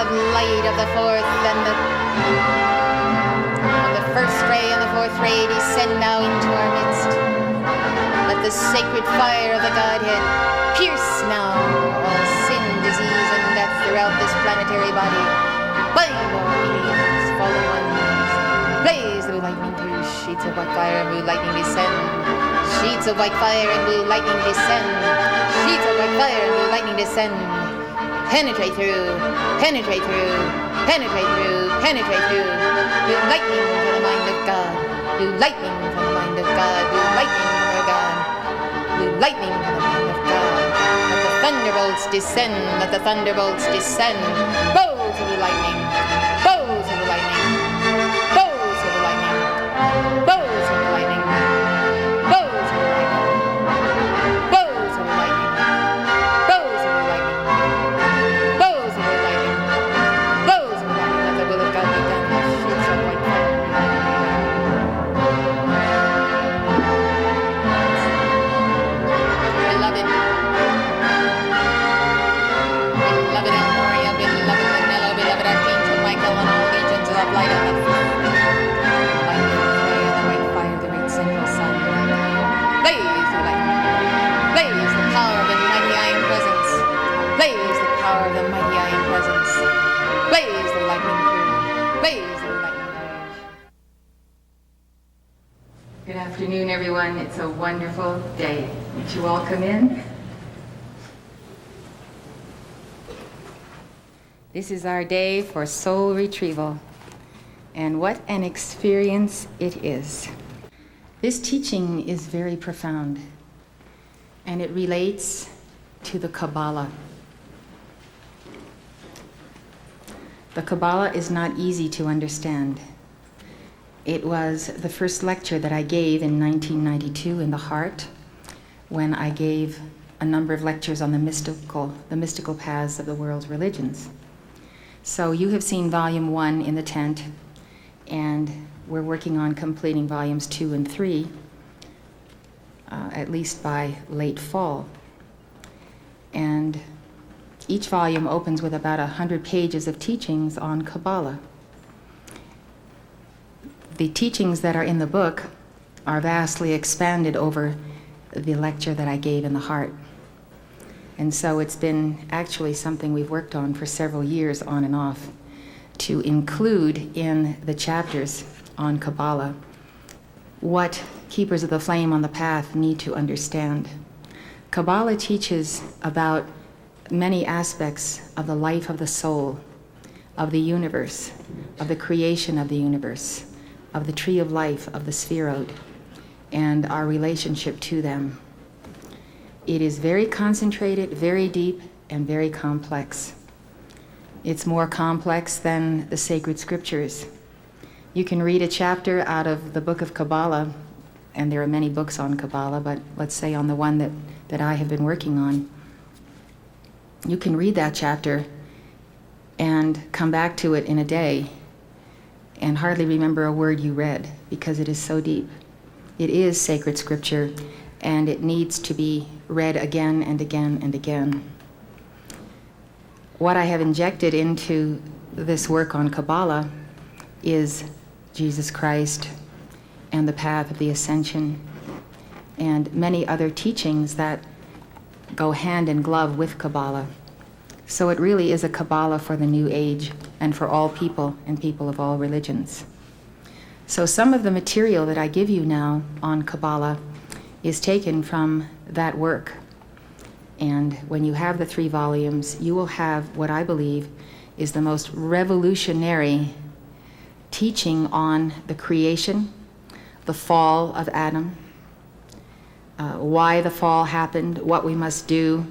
of light of the fourth and the first ray and the fourth ray descend now into our midst. Let the sacred fire of the Godhead pierce now all sin, disease, and death throughout this planetary body. Bind all aliens, fallen ones. Blaze the lightning through sheets of white fire and blue lightning descend. Sheets of white fire and blue lightning descend. Sheets of white fire and blue lightning descend. Penetrate through, penetrate through, penetrate through, penetrate through. Blue lightning for the mind of God. Blue lightning for the mind of God. Blue lightning for God. Blue lightning for the mind of God. Let the thunderbolts descend. Let the thunderbolts descend. Bows of the lightning. Bows of the lightning. Bows of the lightning. Bows of the lightning. Bows of the lightning. Bows of the lightning. Bows of the lightning. Bows of the lightning. Bows of the lightning. Let the will of God be done. Sheets of white fire. Beloved. Beloved El Moria, beloved Manello, beloved Archangel Michael, and all legions of light on the light of the ray and the white fire, the great central sun. Blaze the lightning. Blaze the power of the mighty iron presence. Blaze the power of the mighty iron presence. Blaze the lightning through. Blaze the lightning through. Good afternoon, everyone. It's a wonderful day. Would you all come in? This is our day for soul retrieval, and what an experience it is. This teaching is very profound, and it relates to the Kabbalah. The Kabbalah is not easy to understand. It was the first lecture that I gave in 1992 in the Heart, when I gave a number of lectures on the mystical paths of the world's religions. So you have seen volume 1 in the tent, and we're working on completing volumes 2 and 3, at least by late fall. And each volume opens with about 100 pages of teachings on Kabbalah. The teachings that are in the book are vastly expanded over the lecture that I gave in the Heart. And so it's been actually something we've worked on for several years on and off, to include in the chapters on Kabbalah what keepers of the flame on the path need to understand. Kabbalah teaches about many aspects of the life of the soul, of the universe, of the creation of the universe, of the tree of life, of the Sphirot, and our relationship to them. It is very concentrated, very deep, and very complex. It's more complex than the sacred scriptures. You can read a chapter out of the book of Kabbalah, and there are many books on Kabbalah, but let's say on the one that I have been working on. You can read that chapter and come back to it in a day and hardly remember a word you read, because it is so deep. It is sacred scripture, and it needs to be read again and again and again. What I have injected into this work on Kabbalah is Jesus Christ and the path of the ascension and many other teachings that go hand in glove with Kabbalah. So it really is a Kabbalah for the new age and for all people and people of all religions. So some of the material that I give you now on Kabbalah is taken from that work. And when you have the 3 volumes, you will have what I believe is the most revolutionary teaching on the creation, the fall of Adam, why the fall happened, what we must do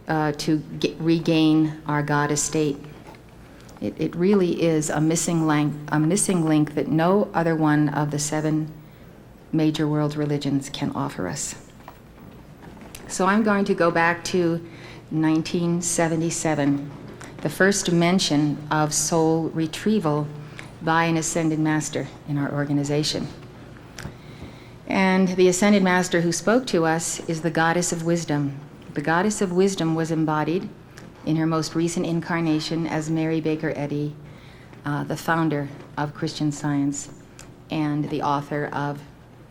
to regain our God estate. It really is a missing link that no other one of the 7 major world religions can offer us. So I'm going to go back to 1977, the first mention of soul retrieval by an ascended master in our organization. And the ascended master who spoke to us is the goddess of wisdom. The goddess of wisdom was embodied in her most recent incarnation as Mary Baker Eddy, the founder of Christian Science and the author of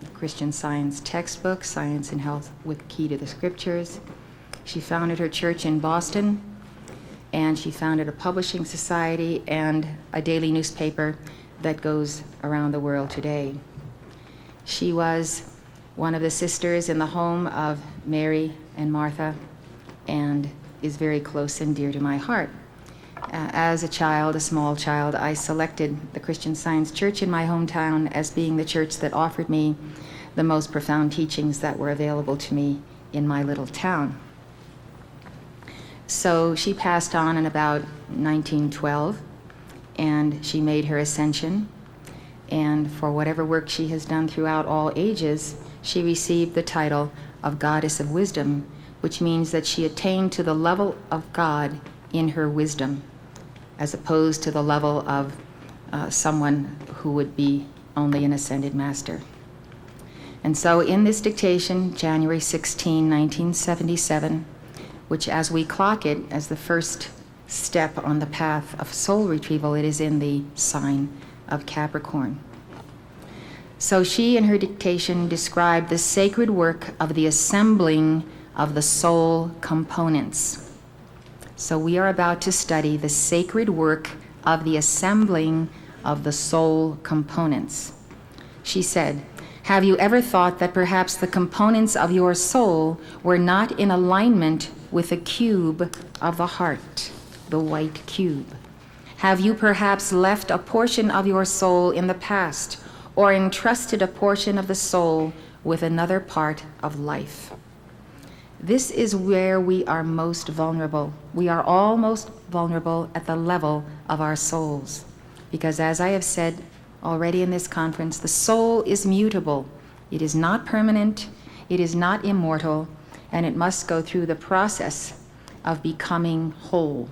the Christian Science textbook, Science and Health with Key to the Scriptures. She founded her church in Boston, and she founded a publishing society and a daily newspaper that goes around the world today. She was one of the sisters in the home of Mary and Martha, and is very close and dear to my heart. As a child, a small child, I selected the Christian Science Church in my hometown as being the church that offered me the most profound teachings that were available to me in my little town. So she passed on in about 1912, and she made her ascension. And for whatever work she has done throughout all ages, she received the title of Goddess of Wisdom, which means that she attained to the level of God in her wisdom, as opposed to the level of someone who would be only an ascended master. And so in this dictation, January 16, 1977, which as we clock it as the first step on the path of soul retrieval, it is in the sign of Capricorn. So she, in her dictation, described the sacred work of the assembling of the soul components. So we are about to study the sacred work of the assembling of the soul components. She said, "Have you ever thought that perhaps the components of your soul were not in alignment with the cube of the heart, the white cube? Have you perhaps left a portion of your soul in the past, or entrusted a portion of the soul with another part of life?" This is where we are most vulnerable. We are all most vulnerable at the level of our souls. Because as I have said already in this conference, the soul is mutable. It is not permanent, it is not immortal, and it must go through the process of becoming whole.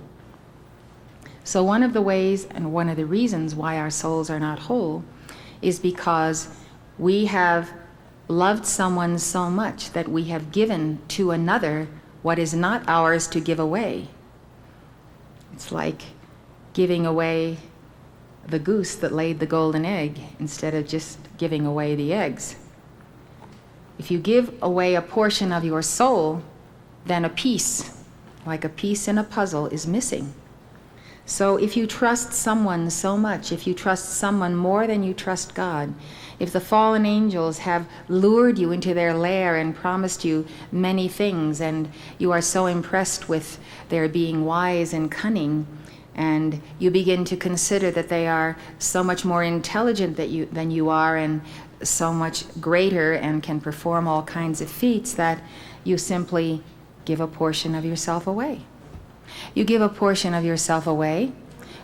So one of the ways and one of the reasons why our souls are not whole is because we have loved someone so much that we have given to another what is not ours to give away. It's like giving away the goose that laid the golden egg instead of just giving away the eggs. If you give away a portion of your soul, then a piece, like a piece in a puzzle, is missing. So if you trust someone so much, if you trust someone more than you trust God, if the fallen angels have lured you into their lair and promised you many things, and you are so impressed with their being wise and cunning, and you begin to consider that they are so much more intelligent than you are, and so much greater and can perform all kinds of feats, that you simply give a portion of yourself away. You give a portion of yourself away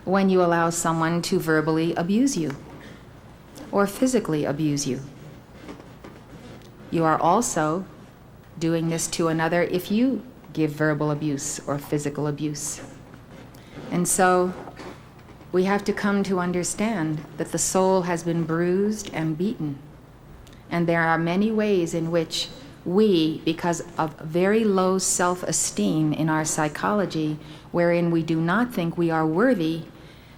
when you allow someone to verbally abuse you or physically abuse you. You are also doing this to another if you give verbal abuse or physical abuse. And so we have to come to understand that the soul has been bruised and beaten. And there are many ways in which we, because of very low self-esteem in our psychology, wherein we do not think we are worthy,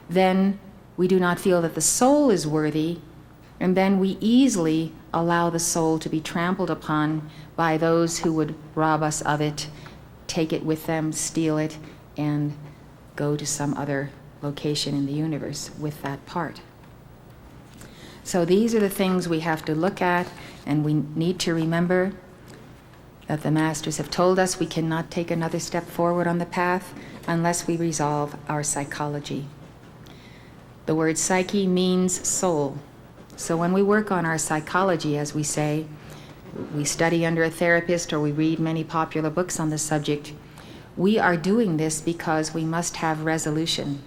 then we do not feel that the soul is worthy, and then we easily allow the soul to be trampled upon by those who would rob us of it, take it with them, steal it, and go to some other location in the universe with that part. So these are the things we have to look at, and we need to remember that the masters have told us we cannot take another step forward on the path unless we resolve our psychology. The word psyche means soul. So when we work on our psychology, as we say, we study under a therapist or we read many popular books on the subject, we are doing this because we must have resolution.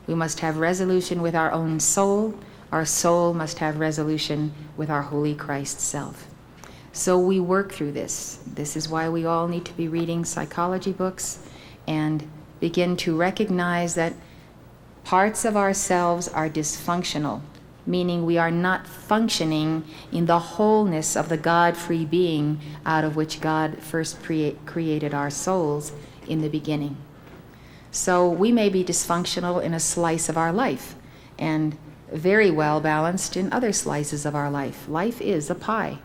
We must have resolution with our own soul. Our soul must have resolution with our Holy Christ self. So we work through this. This is why we all need to be reading psychology books and begin to recognize that parts of ourselves are dysfunctional, meaning we are not functioning in the wholeness of the God-free being out of which God first created our souls in the beginning. So we may be dysfunctional in a slice of our life and very well balanced in other slices of our life. Life is a pie.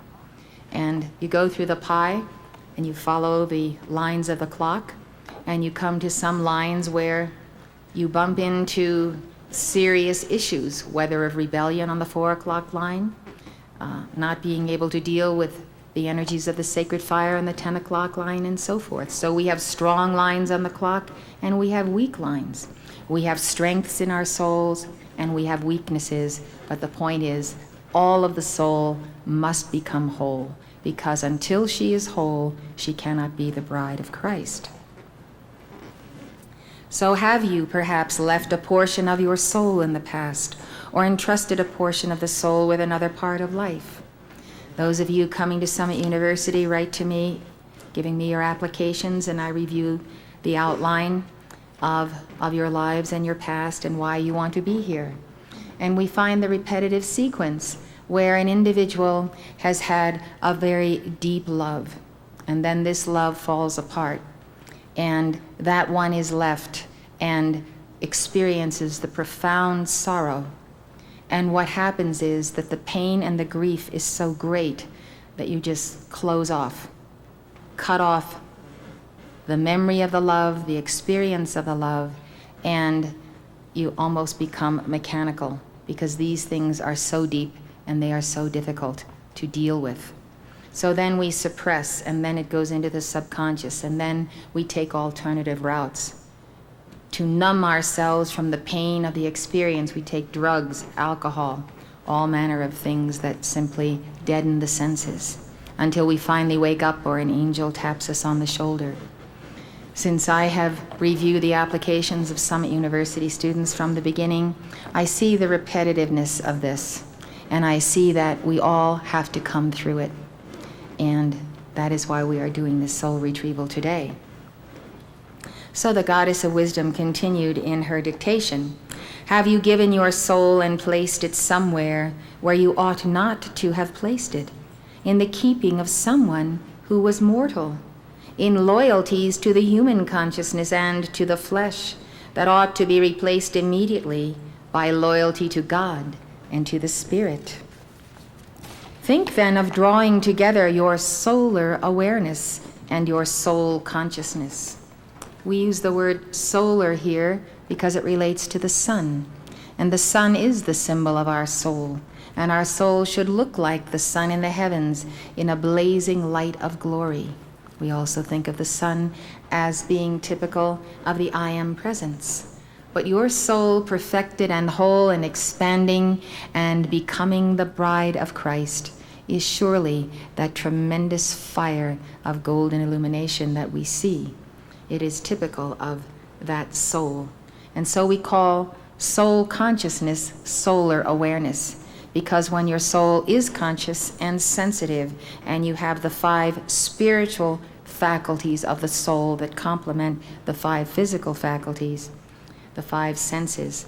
And you go through the pie and you follow the lines of the clock, and you come to some lines where you bump into serious issues, whether of rebellion on the 4 o'clock line, not being able to deal with the energies of the sacred fire on the 10 o'clock line, and so forth. So we have strong lines on the clock, and we have weak lines. We have strengths in our souls, and we have weaknesses, but the point is, all of the soul must become whole, because until she is whole, she cannot be the bride of Christ. So have you perhaps left a portion of your soul in the past, or entrusted a portion of the soul with another part of life? Those of you coming to Summit University, write to me, giving me your applications, and I review the outline of your lives and your past and why you want to be here. And we find the repetitive sequence where an individual has had a very deep love, and then this love falls apart, and that one is left and experiences the profound sorrow. And what happens is that the pain and the grief is so great that you just close off, cut off the memory of the love, the experience of the love, and you almost become mechanical, because these things are so deep and they are so difficult to deal with. So then we suppress, and then it goes into the subconscious, and then we take alternative routes. To numb ourselves from the pain of the experience, we take drugs, alcohol, all manner of things that simply deaden the senses, until we finally wake up or an angel taps us on the shoulder. Since I have reviewed the applications of Summit University students from the beginning, I see the repetitiveness of this, and I see that we all have to come through it. And that is why we are doing this soul retrieval today. So the goddess of wisdom continued in her dictation. Have you given your soul and placed it somewhere where you ought not to have placed it? In the keeping of someone who was mortal? In loyalties to the human consciousness and to the flesh that ought to be replaced immediately by loyalty to God and to the Spirit? Think then of drawing together your solar awareness and your soul consciousness. We use the word solar here because it relates to the sun, and the sun is the symbol of our soul, and our soul should look like the sun in the heavens in a blazing light of glory. We also think of the sun as being typical of the I Am presence. But your soul, perfected and whole and expanding and becoming the bride of Christ, is surely that tremendous fire of golden illumination that we see. It is typical of that soul. And so we call soul consciousness solar awareness, because when your soul is conscious and sensitive, and you have the 5 spiritual faculties of the soul that complement the 5 physical faculties, the 5 senses,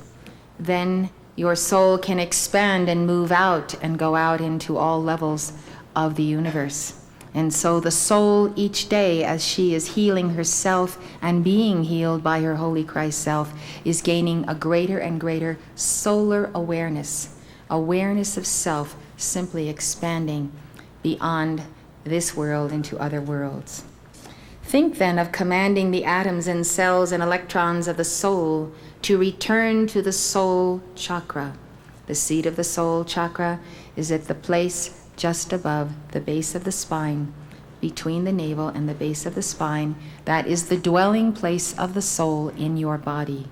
then your soul can expand and move out and go out into all levels of the universe. And so the soul each day, as she is healing herself and being healed by her Holy Christ self, is gaining a greater and greater solar awareness, awareness of self, simply expanding beyond this world into other worlds. Think then of commanding the atoms and cells and electrons of the soul to return to the soul chakra. The seat of the soul chakra is at the place just above the base of the spine, between the navel and the base of the spine. That is the dwelling place of the soul in your body.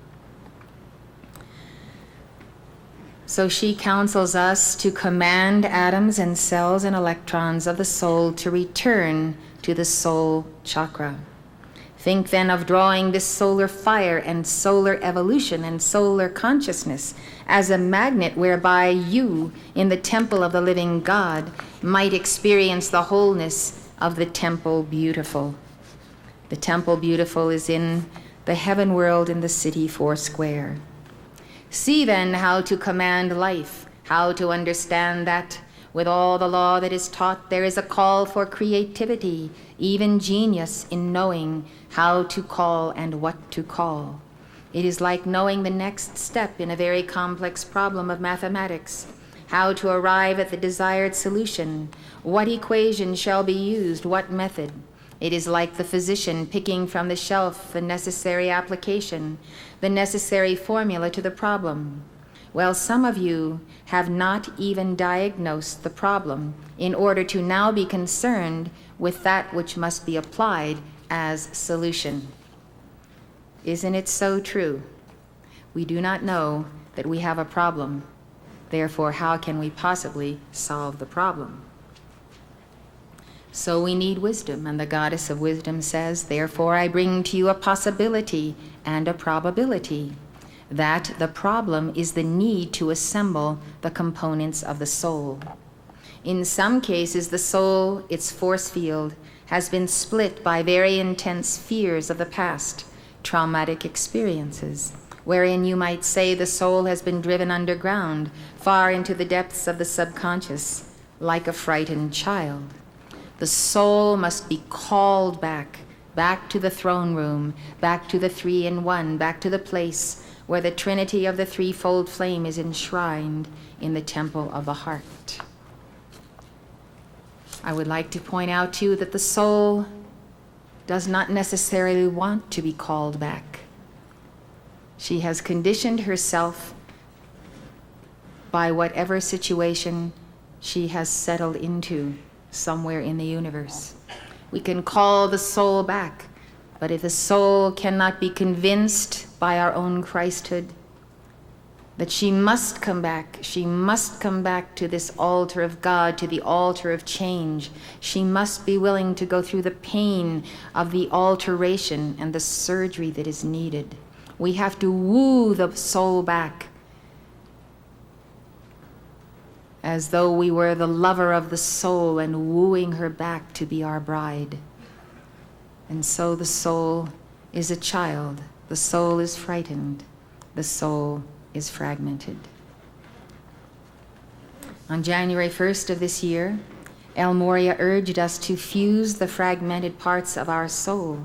So she counsels us to command atoms and cells and electrons of the soul to return to the soul chakra. Think then of drawing this solar fire and solar evolution and solar consciousness as a magnet whereby you, in the temple of the living God, might experience the wholeness of the temple beautiful. The temple beautiful is in the heaven world in the city foursquare. See then how to command life, how to understand that with all the law that is taught, there is a call for creativity, even genius in knowing how to call and what to call. It is like knowing the next step in a very complex problem of mathematics, how to arrive at the desired solution, what equation shall be used, what method. It is like the physician picking from the shelf the necessary application, the necessary formula to the problem. Well, some of you have not even diagnosed the problem in order to now be concerned with that which must be applied as solution. Isn't it so true? We do not know that we have a problem. Therefore, how can we possibly solve the problem? So we need wisdom, and the goddess of wisdom says, therefore I bring to you a possibility and a probability, that the problem is the need to assemble the components of the soul. In some cases, the soul, its force field, has been split by very intense fears of the past, traumatic experiences, wherein you might say the soul has been driven underground, far into the depths of the subconscious, like a frightened child. The soul must be called back to the throne room, back to the 3-in-1, back to the place where the trinity of the threefold flame is enshrined in the temple of the heart. I would like to point out to you that the soul does not necessarily want to be called back. She has conditioned herself by whatever situation she has settled into somewhere in the universe. We can call the soul back, but if the soul cannot be convinced by our own Christhood that she must come back to this altar of God, to the altar of change. She must be willing to go through the pain of the alteration and the surgery that is needed. We have to woo the soul back as though we were the lover of the soul and wooing her back to be our bride. And so the soul is a child. The soul is frightened. The soul is fragmented. On January 1st of this year, El Moria urged us to fuse the fragmented parts of our soul.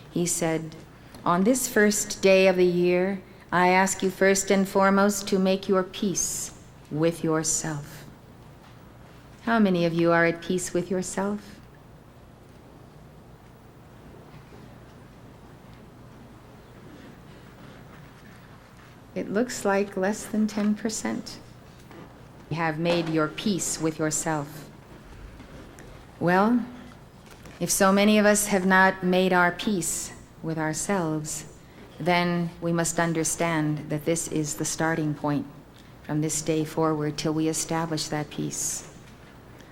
He said, on this first day of the year, I ask you first and foremost to make your peace with yourself. How many of you are at peace with yourself? It looks like less than 10%. You have made your peace with yourself. Well, if so many of us have not made our peace with ourselves, then we must understand that this is the starting point from this day forward till we establish that peace.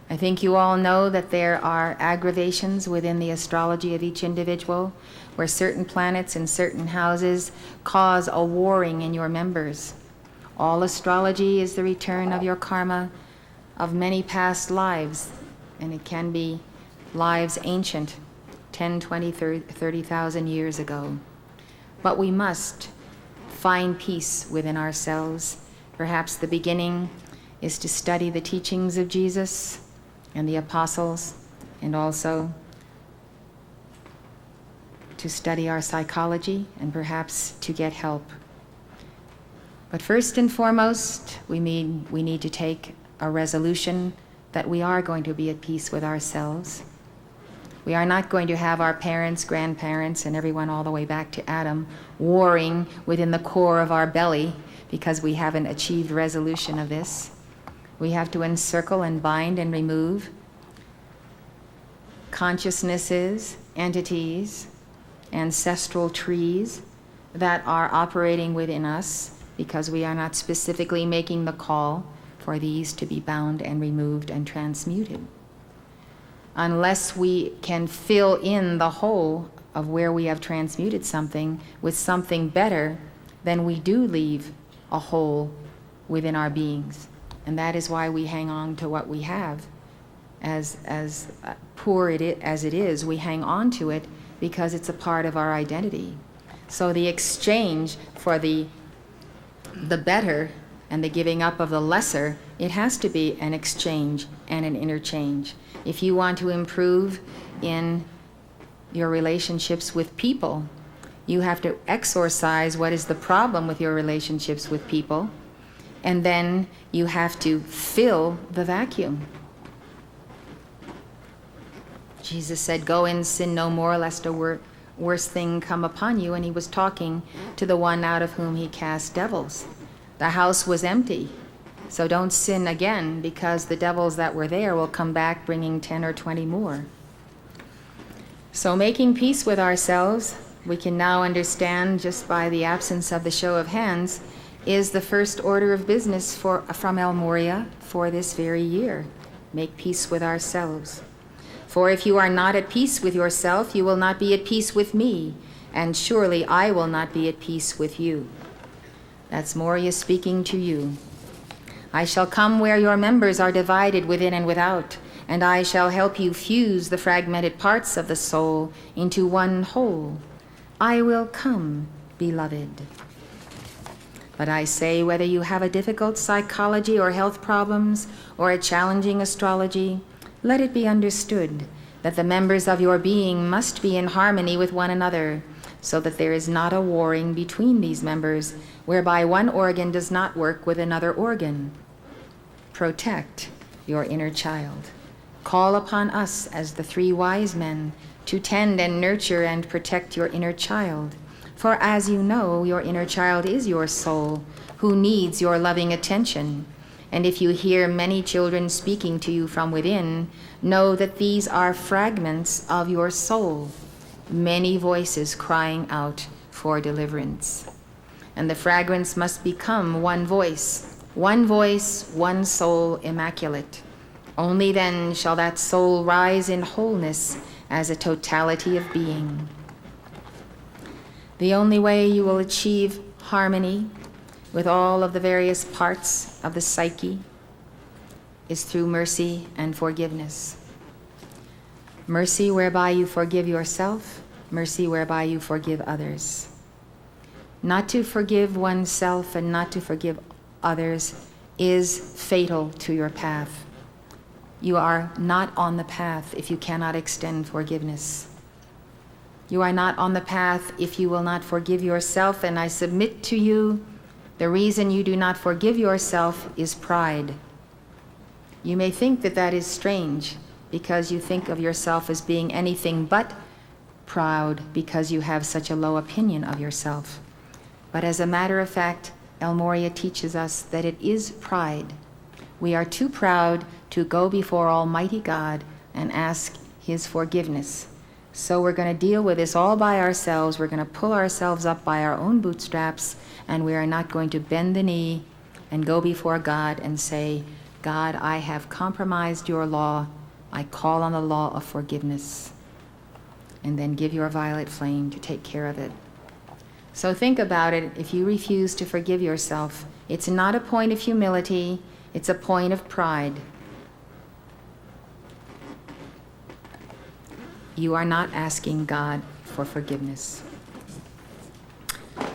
I think you all know that there are aggravations within the astrology of each individual, where certain planets in certain houses cause a warring in your members. All astrology is the return of your karma of many past lives, and it can be lives ancient, 10, 20, 30,000 years ago. But we must find peace within ourselves. Perhaps the beginning is to study the teachings of Jesus and the apostles, and also to study our psychology and perhaps to get help. But first and foremost, we need to take a resolution that we are going to be at peace with ourselves. We are not going to have our parents, grandparents, and everyone all the way back to Adam warring within the core of our belly because we haven't achieved resolution of this. We have to encircle and bind and remove consciousnesses, entities, ancestral trees that are operating within us because we are not specifically making the call for these to be bound and removed and transmuted. Unless we can fill in the hole of where we have transmuted something with something better, then we do leave a hole within our beings. And that is why we hang on to what we have. As poor as it is, we hang on to it because it's a part of our identity. So the exchange for the better and the giving up of the lesser, it has to be an exchange and an interchange. If you want to improve in your relationships with people, You have to exorcise what is the problem with your relationships with people, and then you have to fill the vacuum. Jesus said, "Go and sin no more, lest a worse thing come upon you." And he was talking to the one out of whom he cast devils. The house was empty, so don't sin again, because the devils that were there will come back bringing 10 or 20 more. So making peace with ourselves, we can now understand just by the absence of the show of hands, is the first order of business from El Moria for this very year. Make peace with ourselves. For if you are not at peace with yourself, you will not be at peace with me, and surely I will not be at peace with you. That's Moria speaking to you. I shall come where your members are divided within and without, and I shall help you fuse the fragmented parts of the soul into one whole. I will come, beloved. But I say, whether you have a difficult psychology or health problems or a challenging astrology, let it be understood that the members of your being must be in harmony with one another, so that there is not a warring between these members, whereby one organ does not work with another organ. Protect your inner child. Call upon us as the 3 wise men to tend and nurture and protect your inner child. For as you know, your inner child is your soul, who needs your loving attention. And if you hear many children speaking to you from within, know that these are fragments of your soul, many voices crying out for deliverance. And the fragments must become one voice, one soul immaculate. Only then shall that soul rise in wholeness as a totality of being. The only way you will achieve harmony with all of the various parts of the psyche is through mercy and forgiveness. Mercy whereby you forgive yourself, mercy whereby you forgive others. Not to forgive oneself and not to forgive others is fatal to your path. You are not on the path if you cannot extend forgiveness. You are not on the path if you will not forgive yourself, and I submit to you, the reason you do not forgive yourself is pride. You may think that that is strange, because you think of yourself as being anything but proud because you have such a low opinion of yourself. But as a matter of fact, El Moria teaches us that it is pride. We are too proud to go before Almighty God and ask His forgiveness. So we're going to deal with this all by ourselves. We're going to pull ourselves up by our own bootstraps, and we are not going to bend the knee and go before God and say, God, I have compromised your law. I call on the law of forgiveness. And then give your violet flame to take care of it. So think about it. If you refuse to forgive yourself, it's not a point of humility, it's a point of pride. You are not asking God for forgiveness.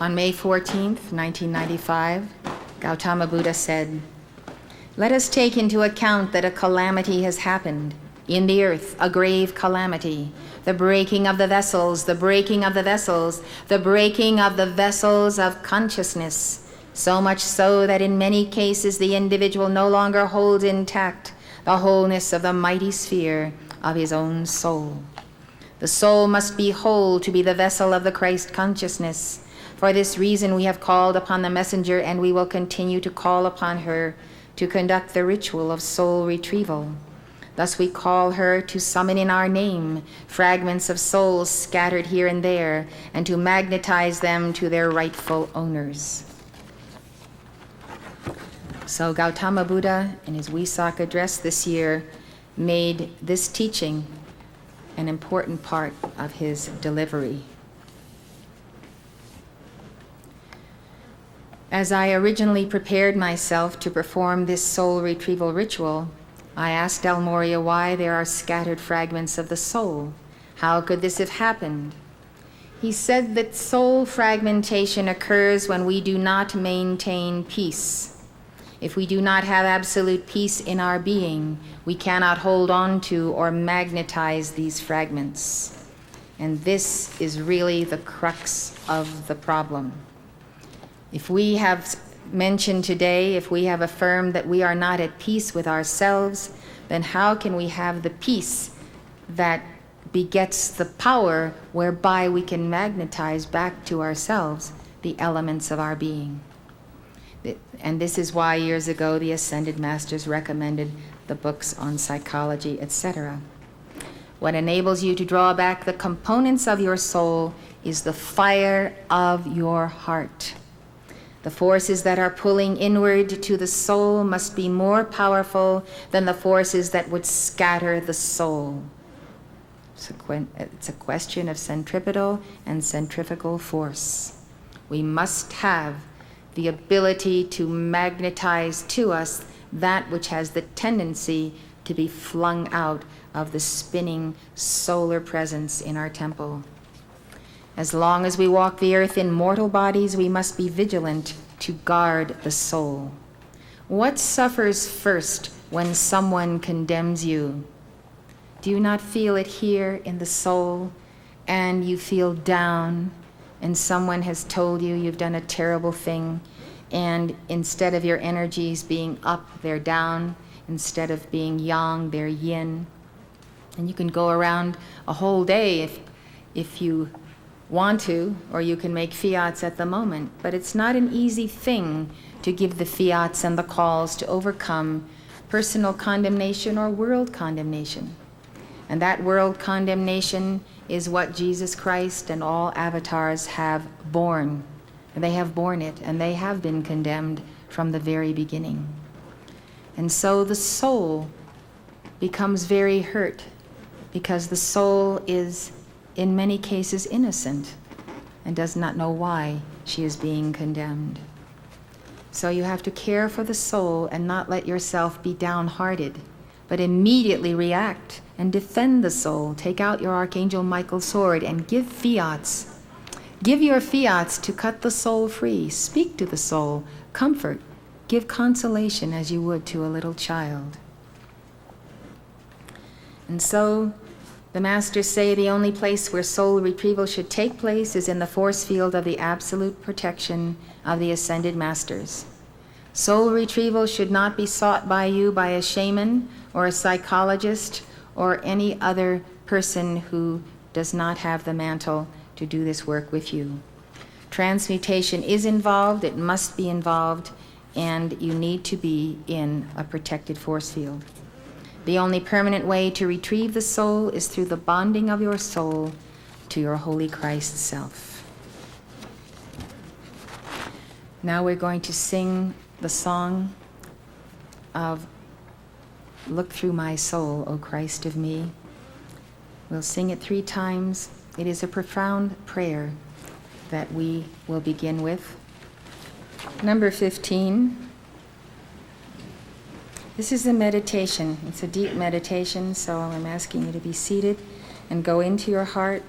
On May 14th, 1995, Gautama Buddha said, "Let us take into account that a calamity has happened in the earth, a grave calamity, the breaking of the vessels, the breaking of the vessels, the breaking of the vessels of consciousness, so much so that in many cases the individual no longer holds intact the wholeness of the mighty sphere of his own soul. The soul must be whole to be the vessel of the Christ consciousness. For this reason we have called upon the messenger, and we will continue to call upon her to conduct the ritual of soul retrieval. Thus we call her to summon in our name fragments of souls scattered here and there, and to magnetize them to their rightful owners." So Gautama Buddha, in his Wesak address this year, made this teaching an important part of his delivery. As I originally prepared myself to perform this soul retrieval ritual, I asked El Moria why there are scattered fragments of the soul. How could this have happened? He said that soul fragmentation occurs when we do not maintain peace. If we do not have absolute peace in our being, we cannot hold on to or magnetize these fragments. And this is really the crux of the problem. If we have mentioned today, if we have affirmed that we are not at peace with ourselves, then how can we have the peace that begets the power whereby we can magnetize back to ourselves the elements of our being? And this is why years ago the Ascended Masters recommended the books on psychology, etc. What enables you to draw back the components of your soul is the fire of your heart. The forces that are pulling inward to the soul must be more powerful than the forces that would scatter the soul. It's a question of centripetal and centrifugal force. We must have the ability to magnetize to us that which has the tendency to be flung out of the spinning solar presence in our temple. As long as we walk the earth in mortal bodies, we must be vigilant to guard the soul. What suffers first when someone condemns you? Do you not feel it here in the soul, and you feel down, and someone has told you you've done a terrible thing, and instead of your energies being up, they're down, instead of being yang, they're yin? And you can go around a whole day if you want to, or you can make fiats at the moment. But it's not an easy thing to give the fiats and the calls to overcome personal condemnation or world condemnation. And that world condemnation is what Jesus Christ and all avatars have borne. And they have borne it, and they have been condemned from the very beginning. And so the soul becomes very hurt, because the soul is in many cases innocent and does not know why she is being condemned. So you have to care for the soul and not let yourself be downhearted, but immediately react and defend the soul. Take out your Archangel Michael's sword and give fiats. Give your fiats to cut the soul free. Speak to the soul. Comfort. Give consolation as you would to a little child. And so the masters say the only place where soul retrieval should take place is in the force field of the absolute protection of the Ascended Masters. Soul retrieval should not be sought by you by a shaman or a psychologist or any other person who does not have the mantle to do this work with you. Transmutation is involved, it must be involved, and you need to be in a protected force field. The only permanent way to retrieve the soul is through the bonding of your soul to your Holy Christ self. Now we're going to sing the song of Look Through My Soul, O Christ of Me. We'll sing it 3 times. It is a profound prayer that we will begin with. Number 15. This is a meditation. It's a deep meditation, so I'm asking you to be seated and go into your heart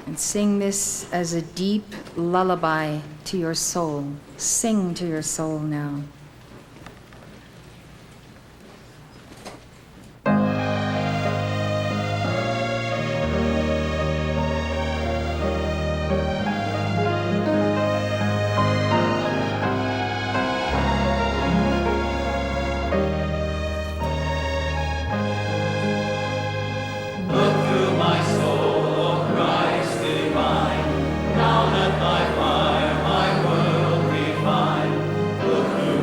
and sing this as a deep lullaby to your soul. Sing to your soul now. Down at thy fire, my world refine. Look through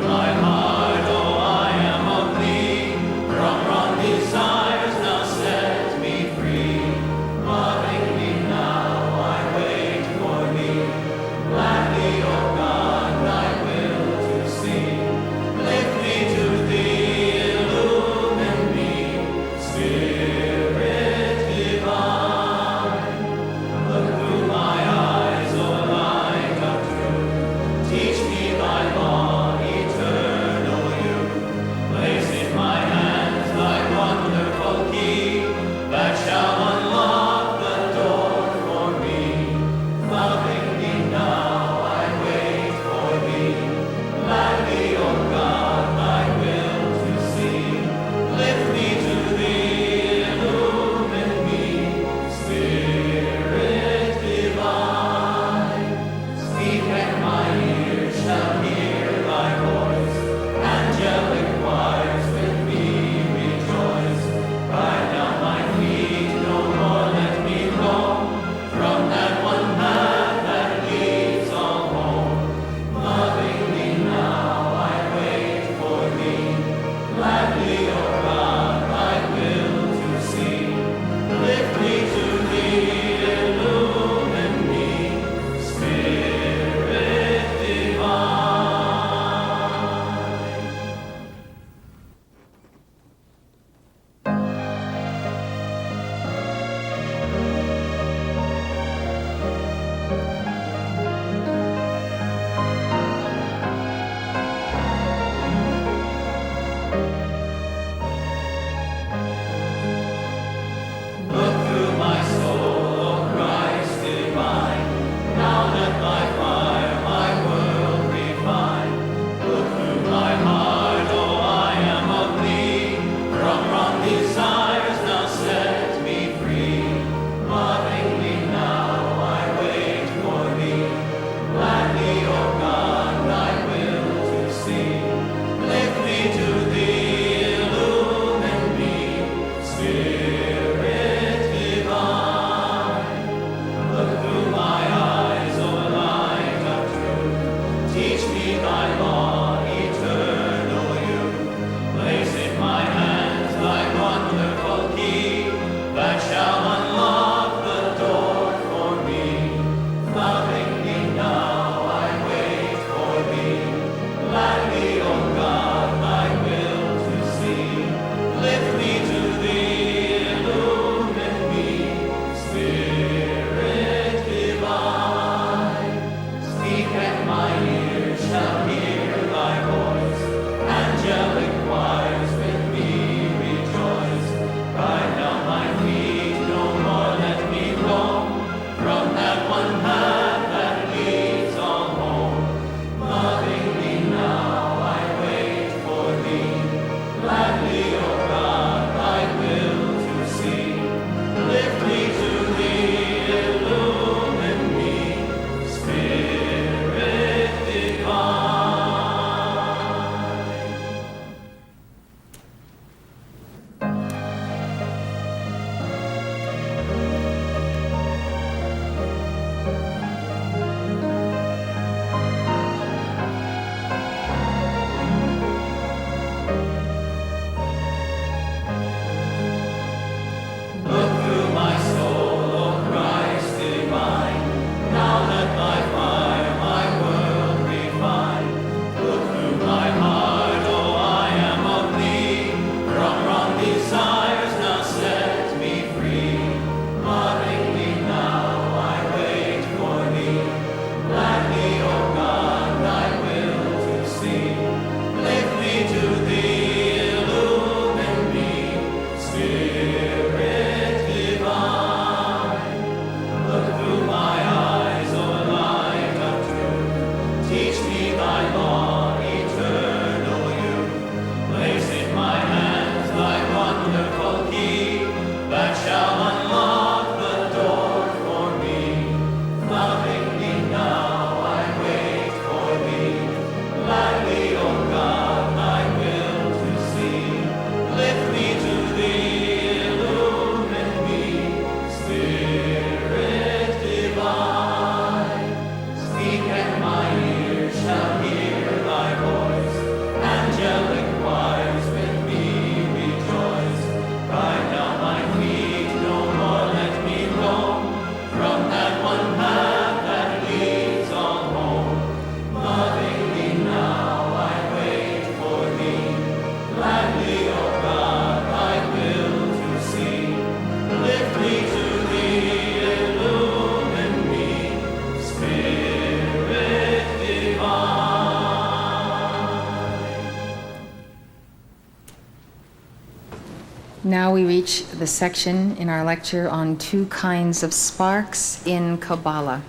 Now we reach the section in our lecture on 2 kinds of sparks in Kabbalah.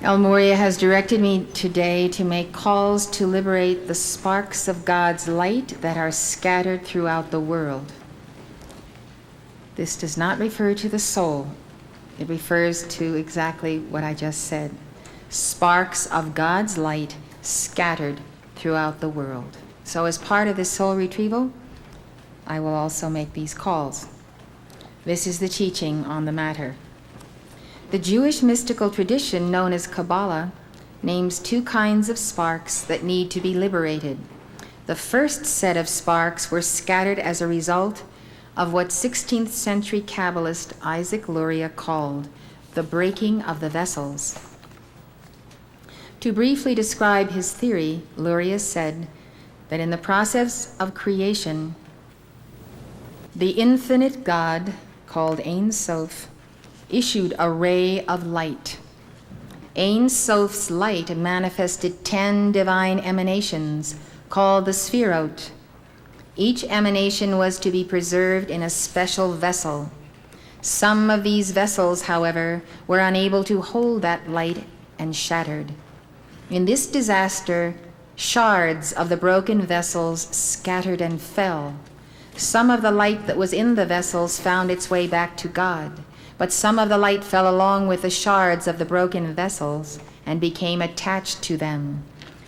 El Morya has directed me today to make calls to liberate the sparks of God's light that are scattered throughout the world. This does not refer to the soul. It refers to exactly what I just said. Sparks of God's light scattered throughout the world. So as part of this soul retrieval, I will also make these calls. This is the teaching on the matter. The Jewish mystical tradition known as Kabbalah names 2 kinds of sparks that need to be liberated. The first set of sparks were scattered as a result of what 16th century Kabbalist Isaac Luria called the breaking of the vessels. To briefly describe his theory, Luria said that in the process of creation, the infinite God, called Ein Sof, issued a ray of light. Ein Sof's light manifested 10 divine emanations called the Sphirot. Each emanation was to be preserved in a special vessel. Some of these vessels, however, were unable to hold that light and shattered. In this disaster, shards of the broken vessels scattered and fell. Some of the light that was in the vessels found its way back to God, but some of the light fell along with the shards of the broken vessels and became attached to them.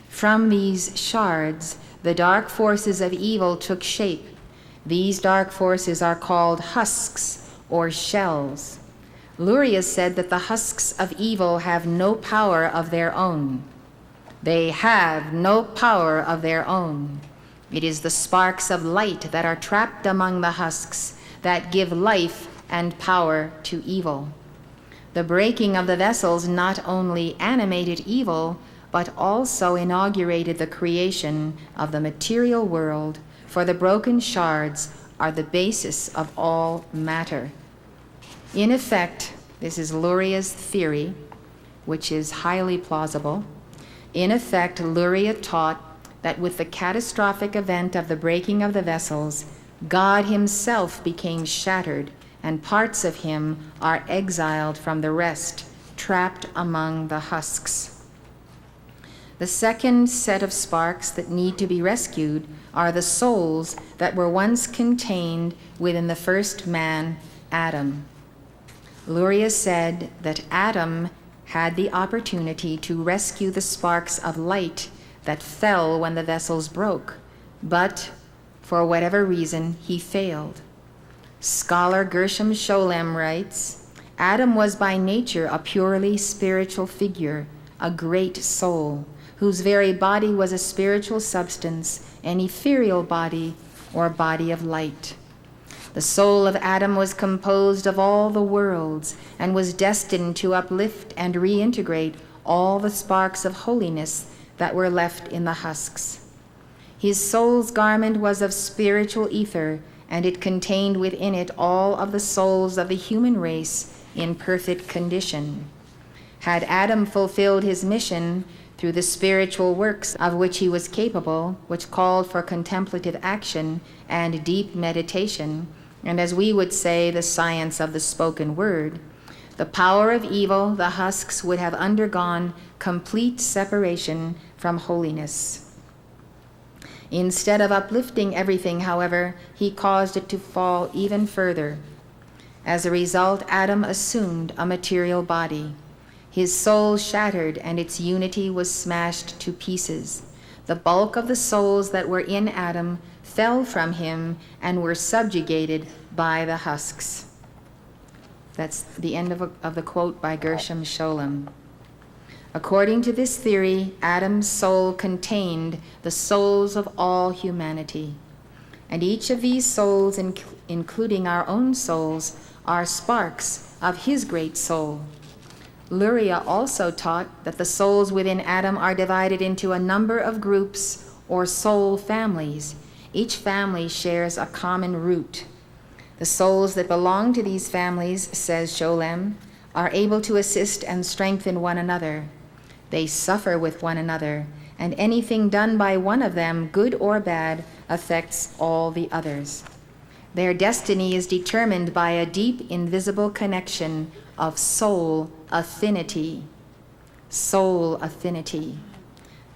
From these shards, the dark forces of evil took shape. These dark forces are called husks or shells. Luria said that the husks of evil have no power of their own. They have no power of their own. It is the sparks of light that are trapped among the husks that give life and power to evil. The breaking of the vessels not only animated evil, but also inaugurated the creation of the material world, for the broken shards are the basis of all matter. In effect, this is Luria's theory, which is highly plausible. In effect, Luria taught that with the catastrophic event of the breaking of the vessels, God himself became shattered, and parts of him are exiled from the rest, trapped among the husks. The second set of sparks that need to be rescued are the souls that were once contained within the first man, Adam. Luria said that Adam had the opportunity to rescue the sparks of light that fell when the vessels broke, but for whatever reason, he failed. Scholar Gershom Scholem writes, Adam was by nature a purely spiritual figure, a great soul, whose very body was a spiritual substance, an ethereal body or body of light. The soul of Adam was composed of all the worlds and was destined to uplift and reintegrate all the sparks of holiness that were left in the husks. His soul's garment was of spiritual ether, and it contained within it all of the souls of the human race in perfect condition. Had Adam fulfilled his mission through the spiritual works of which he was capable, which called for contemplative action and deep meditation, and as we would say, the science of the spoken word, the power of evil, the husks, would have undergone complete separation from holiness. Instead of uplifting everything, however, he caused it to fall even further. As a result, Adam assumed a material body. His soul shattered and its unity was smashed to pieces. The bulk of the souls that were in Adam fell from him and were subjugated by the husks. That's the end of the quote by Gershom Scholem. According to this theory, Adam's soul contained the souls of all humanity. And each of these souls, including our own souls, are sparks of his great soul. Luria also taught that the souls within Adam are divided into a number of groups or soul families. Each family shares a common root. The souls that belong to these families, says Scholem, are able to assist and strengthen one another. They suffer with one another, and anything done by one of them, good or bad, affects all the others. Their destiny is determined by a deep, invisible connection of soul affinity. Soul affinity.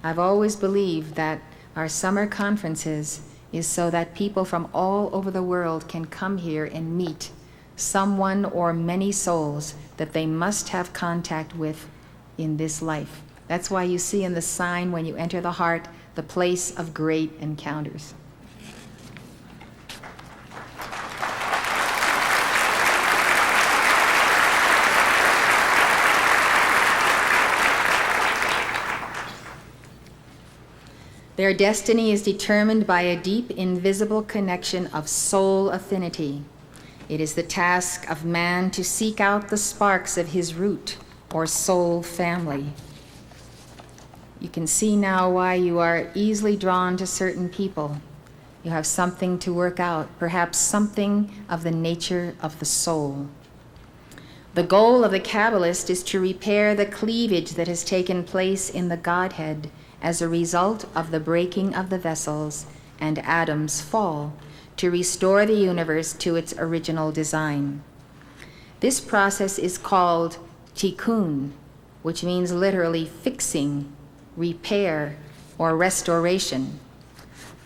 I've always believed that our summer conferences is so that people from all over the world can come here and meet someone or many souls that they must have contact with in this life. That's why you see in the sign when you enter the heart, the place of great encounters. Their destiny is determined by a deep, invisible connection of soul affinity. It is the task of man to seek out the sparks of his root or soul family. You can see now why you are easily drawn to certain people. You have something to work out, perhaps something of the nature of the soul. The goal of the Kabbalist is to repair the cleavage that has taken place in the Godhead as a result of the breaking of the vessels and Adam's fall, to restore the universe to its original design. This process is called tikkun, which means literally fixing, repair, or restoration.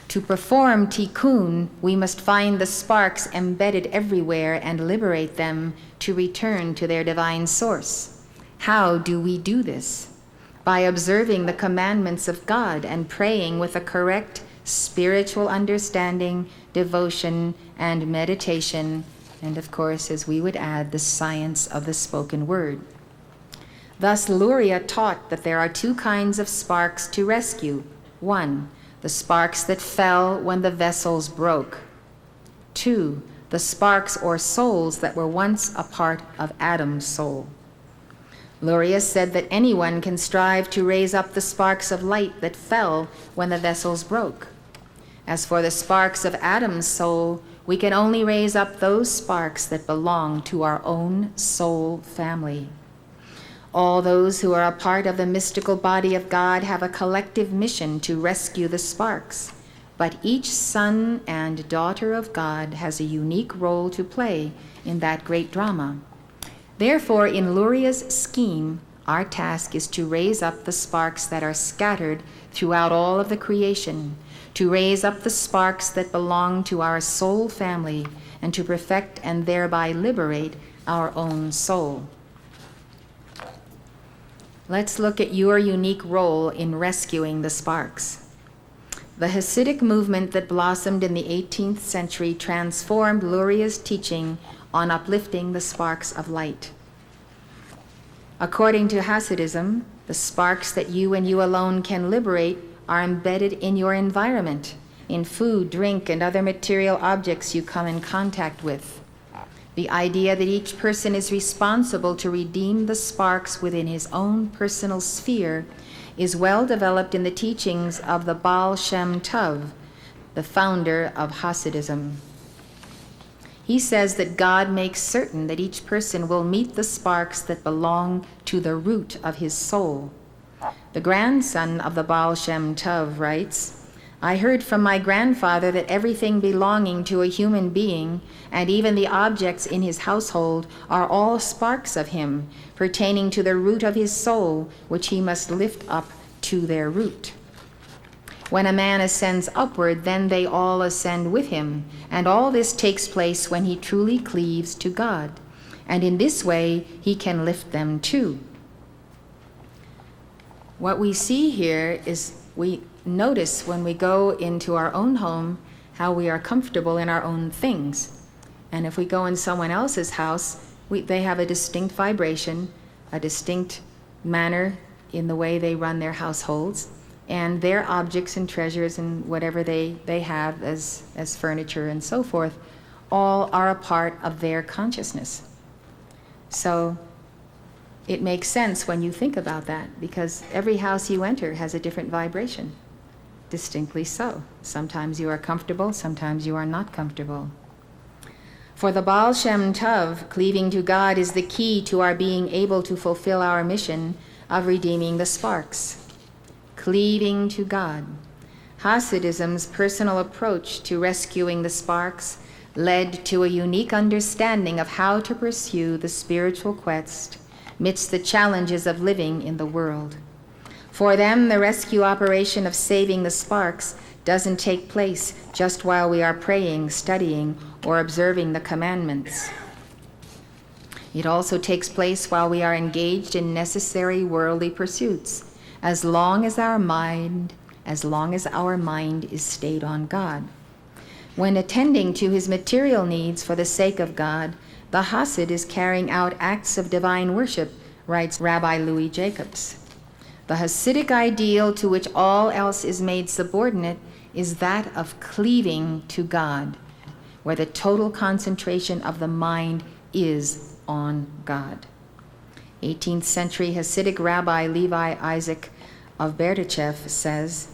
To perform tikkun, we must find the sparks embedded everywhere and liberate them to return to their divine source. How do we do this? By observing the commandments of God and praying with a correct spiritual understanding, devotion, and meditation, and of course, as we would add, the science of the spoken word. Thus, Luria taught that there are two kinds of sparks to rescue. One, the sparks that fell when the vessels broke. Two, the sparks or souls that were once a part of Adam's soul. Luria said that anyone can strive to raise up the sparks of light that fell when the vessels broke. As for the sparks of Adam's soul, we can only raise up those sparks that belong to our own soul family. All those who are a part of the mystical body of God have a collective mission to rescue the sparks, but each son and daughter of God has a unique role to play in that great drama. Therefore, in Luria's scheme, our task is to raise up the sparks that are scattered throughout all of the creation, to raise up the sparks that belong to our soul family, and to perfect and thereby liberate our own soul. Let's look at your unique role in rescuing the sparks. The Hasidic movement that blossomed in the 18th century transformed Luria's teaching on uplifting the sparks of light. According to Hasidism, the sparks that you and you alone can liberate are embedded in your environment, in food, drink, and other material objects you come in contact with. The idea that each person is responsible to redeem the sparks within his own personal sphere is well developed in the teachings of the Baal Shem Tov, the founder of Hasidism. He says that God makes certain that each person will meet the sparks that belong to the root of his soul. The grandson of the Baal Shem Tov writes, I heard from my grandfather that everything belonging to a human being, and even the objects in his household, are all sparks of him, pertaining to the root of his soul, which he must lift up to their root. When a man ascends upward, then they all ascend with him, and all this takes place when he truly cleaves to God, and in this way he can lift them too. What we see here is we notice when we go into our own home how we are comfortable in our own things. And if we go in someone else's house, they have a distinct vibration, a distinct manner in the way they run their households, and their objects and treasures and whatever they have as furniture and so forth, all are a part of their consciousness. So it makes sense when you think about that, because every house you enter has a different vibration, distinctly so. Sometimes you are comfortable, sometimes you are not comfortable. For the Baal Shem Tov, cleaving to God is the key to our being able to fulfill our mission of redeeming the sparks. cleaving to God. Hasidism's personal approach to rescuing the sparks led to a unique understanding of how to pursue the spiritual quest amidst the challenges of living in the world. For them, the rescue operation of saving the sparks doesn't take place just while we are praying, studying, or observing the commandments. It also takes place while we are engaged in necessary worldly pursuits, as long as our mind is stayed on God. When attending to his material needs for the sake of God, the Hasid is carrying out acts of divine worship, writes Rabbi Louis Jacobs. The Hasidic ideal to which all else is made subordinate is that of cleaving to God, where the total concentration of the mind is on God. 18th century Hasidic Rabbi Levi Isaac of Berdichev says,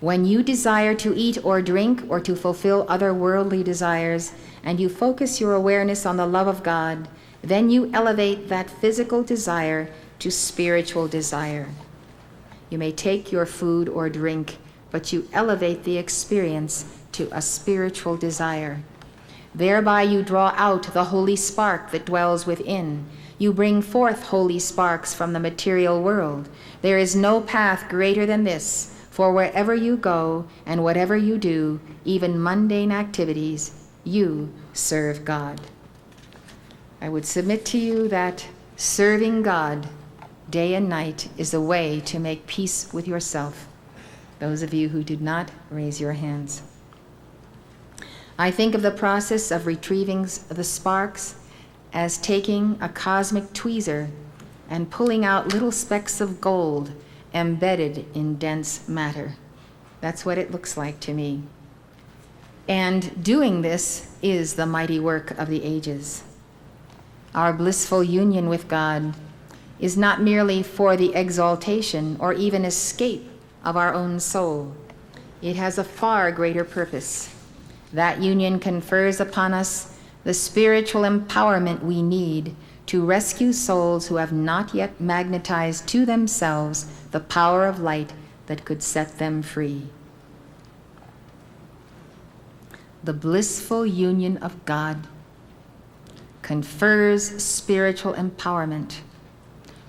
"When you desire to eat or drink or to fulfill other worldly desires, and you focus your awareness on the love of God, then you elevate that physical desire to spiritual desire. You may take your food or drink, but you elevate the experience to a spiritual desire. Thereby you draw out the holy spark that dwells within. You bring forth holy sparks from the material world. There is no path greater than this, for wherever you go and whatever you do, even mundane activities, you serve God." I would submit to you that serving God day and night is a way to make peace with yourself. Those of you who did not, raise your hands. I think of the process of retrieving the sparks as taking a cosmic tweezer and pulling out little specks of gold embedded in dense matter. That's what it looks like to me. And doing this is the mighty work of the ages. Our blissful union with God is not merely for the exaltation or even escape of our own soul. It has a far greater purpose. That union confers upon us the spiritual empowerment we need to rescue souls who have not yet magnetized to themselves the power of light that could set them free. The blissful union of God confers spiritual empowerment.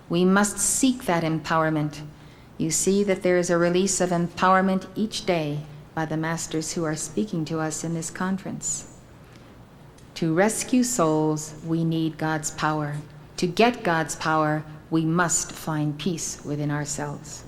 We must seek that empowerment. You see that there is a release of empowerment each day by the masters who are speaking to us in this conference. To rescue souls, we need God's power. To get God's power, we must find peace within ourselves.